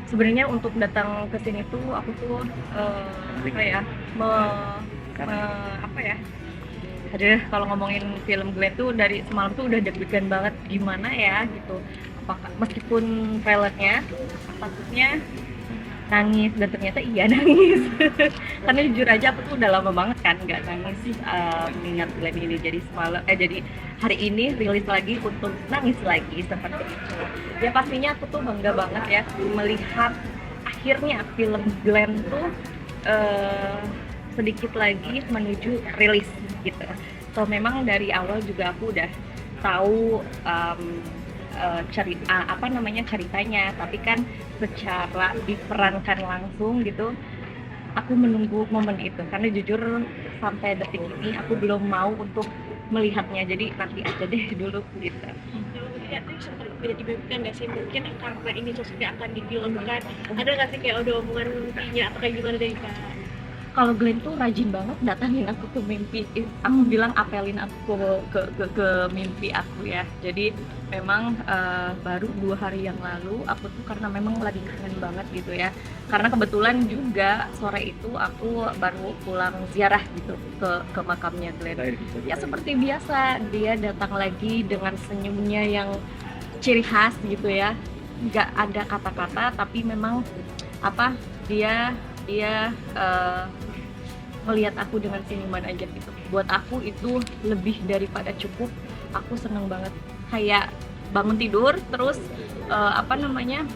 Sebenarnya untuk datang ke sini tuh aku tuh apa ya, apa ya, aduh, kalau ngomongin film Glenn tuh dari semalam tuh udah deg-degan banget gimana ya gitu. Apakah meskipun trailernya takutnya nangis dan ternyata iya nangis. Karena jujur aja aku tuh udah lama banget kan nggak nangis mengingat Glenn ini, jadi semalam jadi hari ini rilis lagi untuk nangis lagi seperti itu. Ya pastinya aku tuh bangga banget ya melihat akhirnya film Glenn tuh eh, sedikit lagi menuju rilis gitu. So memang dari awal juga aku udah tahu cerita apa namanya ceritanya, tapi kan secara diperankan langsung gitu aku menunggu momen itu karena jujur sampai detik ini aku belum mau untuk melihatnya, jadi nanti aja deh dulu gitu. Kalau melihat tuh sempat tidak diberikan nggak sih, mungkin karena ini sosoknya akan difilmkan, ada nggak sih kayak ada omongan mimpinya atau kayak gimana dari Kak? Kalau Glenn tuh rajin banget datangin aku ke mimpi, aku bilang apelin aku ke mimpi aku ya. Jadi memang baru 2 hari yang lalu aku tuh karena memang lagi kangen banget gitu ya, karena kebetulan juga sore itu aku baru pulang ziarah gitu ke makamnya Glenn. Ya seperti biasa dia datang lagi dengan senyumnya yang ciri khas gitu ya, nggak ada kata-kata tapi memang apa, dia dia melihat aku dengan senyuman aja gitu. Buat aku itu lebih daripada cukup. Aku seneng banget. Kayak bangun tidur terus apa namanya?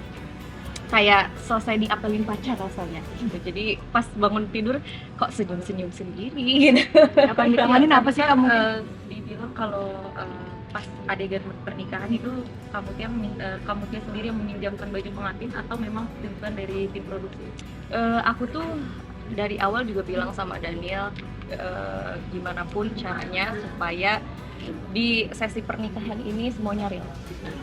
Kayak selesai diapelin pacar rasanya gitu. Jadi pas bangun tidur kok senyum-senyum sendiri gitu. Apa yang dikangenin apa sih kamu? Dibilang kalau pas adegan pernikahan itu kamu dia sendiri yang meminjamkan baju pengantin atau memang bukan dari tim produksi. Aku tuh dari awal juga bilang sama Daniel gimana pun caranya supaya di sesi pernikahan ini semuanya real.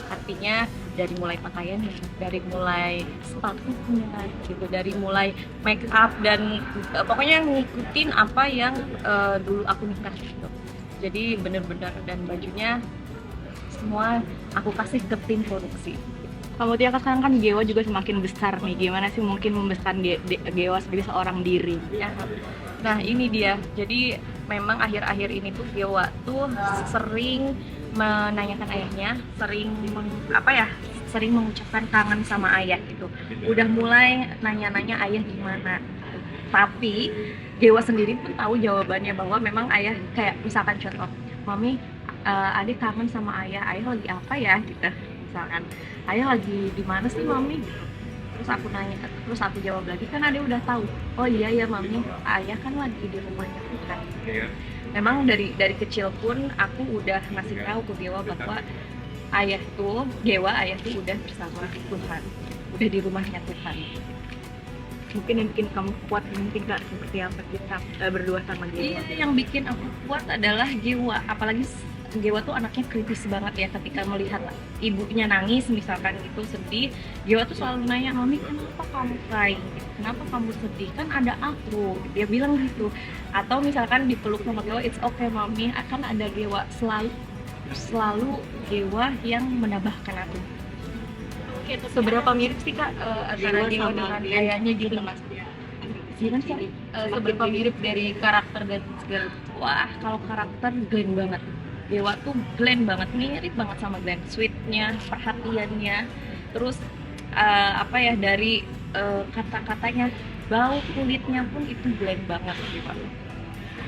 Artinya dari mulai pakaiannya, dari mulai sepatunya gitu, dari mulai make up dan pokoknya ngikutin apa yang dulu aku nikah gitu. Jadi bener-bener, dan bajunya semua aku kasih ke tim produksi. Kamu Tia, sekarang kan Gewa juga semakin besar nih. Gimana sih mungkin membesarkan Gewa sebagai seorang diri? Ya. Nah ini dia, jadi memang akhir-akhir ini tuh Gewa tuh sering menanyakan ayahnya, sering mengucapkan kangen sama ayah gitu. Udah mulai nanya-nanya ayah gimana. Tapi Gewa sendiri pun tahu jawabannya bahwa memang ayah kayak misalkan contoh, mami adik kangen sama ayah lagi apa ya gitu, misalkan ayah lagi di mana sih mami gitu. Terus aku nanya, terus aku jawab lagi, kan adek udah tahu, oh iya ya mami, ayah kan lagi di rumahnya Tuhan. Memang dari kecil pun aku udah ngasih tahu ke Dewa bahwa ayah tuh udah bersama Tuhan, udah di rumahnya Tuhan. Mungkin yang bikin kamu kuat, mungkin Kak, seperti apa kita berdua sama Gewa? Iya, yang bikin aku kuat adalah Gewa, apalagi Gewa tuh anaknya kritis banget ya, ketika melihat ibunya nangis misalkan gitu sedih, Gewa tuh selalu nanya, mami kenapa kamu crying, kenapa kamu sedih, kan ada aku, dia bilang gitu. Atau misalkan dipeluk sama Gewa, it's okay mami, akan ada Gewa, selalu selalu Gewa yang menambahkan aku. Oke, tapi Seberapa mirip sih Kak antara Gewa dengan ayahnya gitu? Gimana sih? Seberapa mirip dari karakter dan segala? Wah, kalau karakter Glenn banget. Dewa tuh Glenn banget, mirip banget sama Glenn. Sweetnya, perhatiannya, terus apa ya, dari kata-katanya, bau kulitnya pun itu Glenn banget gitu.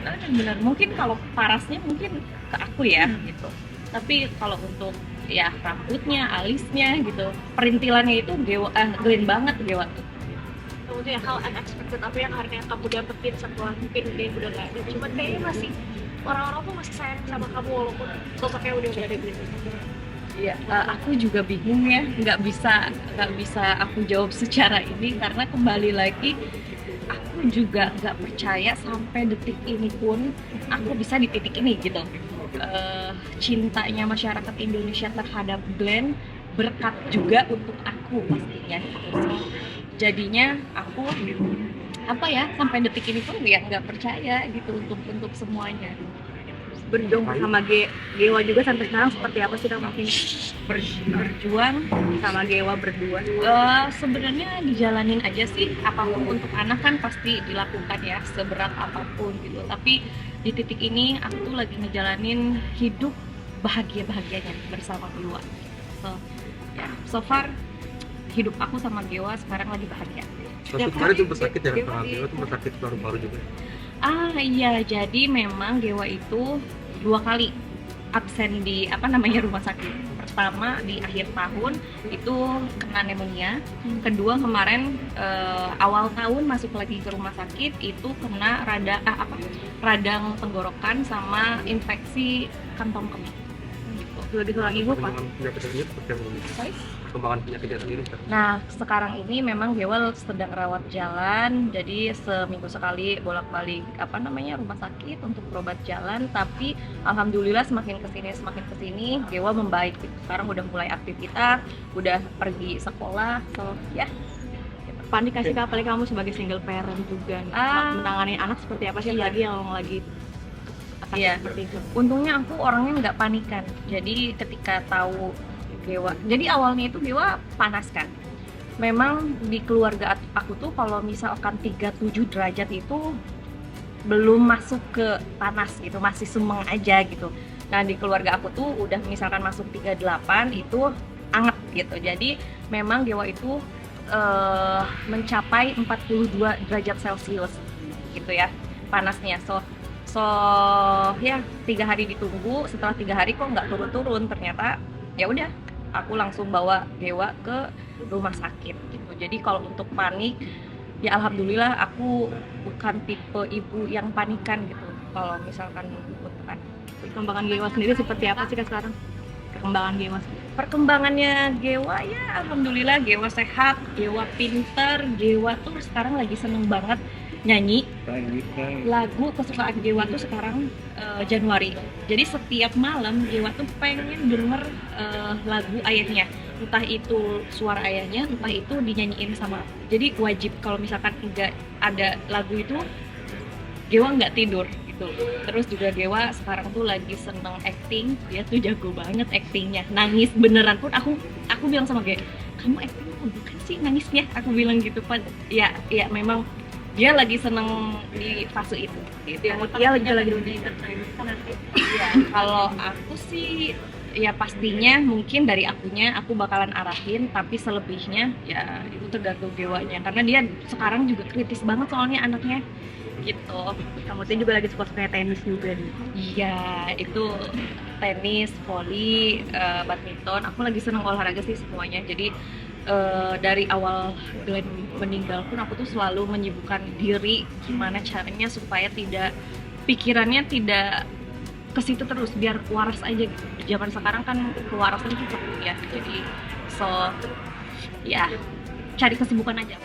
Nah, benar, mungkin kalau parasnya mungkin ke aku ya gitu. Tapi kalau untuk ya rambutnya, alisnya gitu, perintilannya itu Glenn banget Dewa tuh. kemudian hal unexpected apa yang akhirnya kamu dapetin setelah mungkin dia udah nggak ada, cuman kayaknya masih orang-orang tuh masih sayang sama kamu walaupun sosoknya udah nggak ada gitu. Iya, aku juga bingung ya, nggak bisa aku jawab secara ini karena kembali lagi aku juga nggak percaya sampai detik ini pun aku bisa di titik ini gitu. Cintanya masyarakat Indonesia terhadap Glenn berkat juga untuk aku pastinya. Jadinya aku apa ya, sampai detik ini pun ya nggak percaya gitu untuk semuanya. berjuang sama Gewa juga sampai sekarang seperti apa sih Kak? Mungkin Berjuang sama Gewa berdua. sebenarnya dijalanin aja sih, apapun untuk anak kan pasti dilakukan ya, seberat apapun gitu. Tapi di titik ini aku tuh lagi ngejalanin hidup bahagia-bahagianya bersama Gewa. So, ya, so far hidup aku sama Gewa sekarang lagi bahagia. Waktu kemarin sempat sakit ya, Kak Gewa tuh sakit paru-paru juga. Iya, jadi memang Gewa itu 2 kali absen di rumah sakit. Pertama di akhir tahun itu kena pneumonia. Kedua kemarin awal tahun masuk lagi ke rumah sakit itu kena radang tenggorokan sama infeksi kantong kemih. Gitu. Lebih kurang ibu Pak. Perkembangan penyakitnya sendiri seperti apa? Sorry? Perkembangan penyakitnya sendiri kan? Nah, sekarang ini memang Gewa sedang rawat jalan, jadi seminggu sekali bolak-balik rumah sakit untuk berobat jalan. Tapi alhamdulillah semakin kesini Gewa membaik. Gitu. Sekarang udah mulai aktivitas, udah pergi sekolah, so ya. Panik kasih Kak, apalagi kamu sebagai single parent juga nih. Menangani anak seperti apa sih Iya. lagi yang lagi sakit Iya. seperti itu? Untungnya aku orangnya nggak panikan. Jadi ketika tahu Gewa, jadi awalnya itu Gewa panas kan. Memang di keluarga aku tuh kalau misalkan 37 derajat itu belum masuk ke panas gitu, masih semeng aja gitu. Nah di keluarga aku tuh udah misalkan masuk 38 itu anget gitu. Jadi memang Gewa itu mencapai 42 derajat Celcius gitu ya panasnya. So ya 3 hari ditunggu, setelah 3 hari kok nggak turun-turun, ternyata ya udah aku langsung bawa Gewa ke rumah sakit gitu. Jadi kalau untuk panik ya alhamdulillah aku bukan tipe ibu yang panikan gitu kalau misalkan untuk anak. Perkembangan Gewa sendiri seperti apa sih Kak sekarang? Perkembangan Gewa sendiri. Perkembangannya Gewa ya alhamdulillah Gewa sehat, Gewa pinter, Gewa tuh sekarang lagi seneng banget nyanyi. Lagu kesukaan Gewa tuh sekarang Januari. Jadi setiap malam Gewa tuh pengen denger lagu ayahnya. Entah itu suara ayahnya, entah itu dinyanyiin sama aku. Jadi wajib kalau misalkan enggak ada lagu itu Gewa nggak tidur gitu. Terus juga Gewa sekarang tuh lagi seneng acting, dia tuh jago banget actingnya. Nangis beneran pun aku bilang sama Gewa, kamu acting bukan sih nangisnya? Aku bilang gitu Pak. Ya memang dia lagi seneng di fase itu. Gitu. Dia lagi Iya, kalau aku sih ya pastinya mungkin dari akunya aku bakalan arahin, tapi selebihnya ya itu tergantung Gewanya karena dia sekarang juga kritis banget soalnya anaknya gitu. kamu tuh juga lagi suka tenis juga nih. Iya, itu tenis, voli, badminton. Aku lagi seneng olahraga sih semuanya. Jadi dari awal Glenn meninggal pun aku tuh selalu menyibukkan diri gimana caranya supaya pikirannya tidak ke situ terus, biar waras aja gitu. Zaman sekarang kan kewarasan itu perlu ya. Jadi ya cari kesibukan aja.